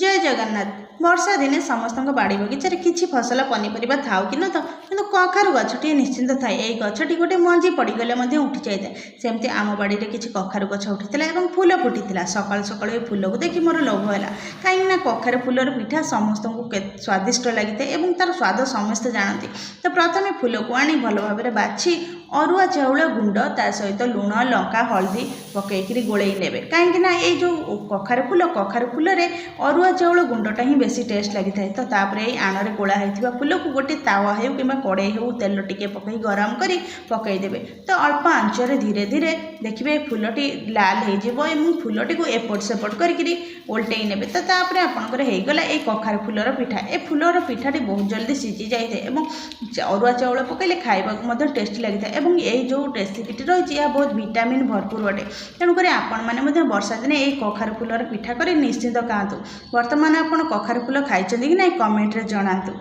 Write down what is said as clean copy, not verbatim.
जय जगन्नाथ। वर्षा दिने समस्त बाड़ी बगीचार किसी फसल पनीपरिया थाऊ कि न तो किंतु कखारु गछटी निश्चिंत थाए। यही गछटी गोटे मंजी पड़गले उठी जाए। सेमती आम बाड़ी में किसी कखारु गछ उठी फूल फुटी सकाल सकाल ये फूल को देखी मोर लोभ है कहीं कखारु फूलर पिठा समस्त को स्वादिष्ट लगी है तार स्वाद समस्ते जानती। तो प्रथम फूल को आनी भल भाव बाछि अरुआ चाउल गुंड ता सहित लुण लंका हल्दी पकईकि गोलई ने कहीं जो कखारु फूल अरुआ चाउल गुंडटा ही बेसी टेस्ट लगी था। तो तापर आण गोला होता फूल को गोटे तावा हो कि कड़े हो तेल टिके पकई गरम कर पकईदेवे। तो अल्प आंचर धीरे धीरे देखिए फूलटी लाल हो फूलटी को एपट सेपट करके ओल्टई ने। तो तापर आपंकर होगला ये कखारु फूलर पिठा। ए फूलर पिठाटी बहुत जल्दी सीझी जाए अरुआ चाउल पकईले खाइबा टेस्टी लगी था। यही जो रेसिपीटी रही है बहुत विटामिन भरपूर अटे। तेणुक आपण मैंने वर्षा दिन ये कखारु फूलर पिठा कर निश्चिंत खातु। वर्तमान आप कखारु फूल खाई कि ना कमेंट रे जणातु।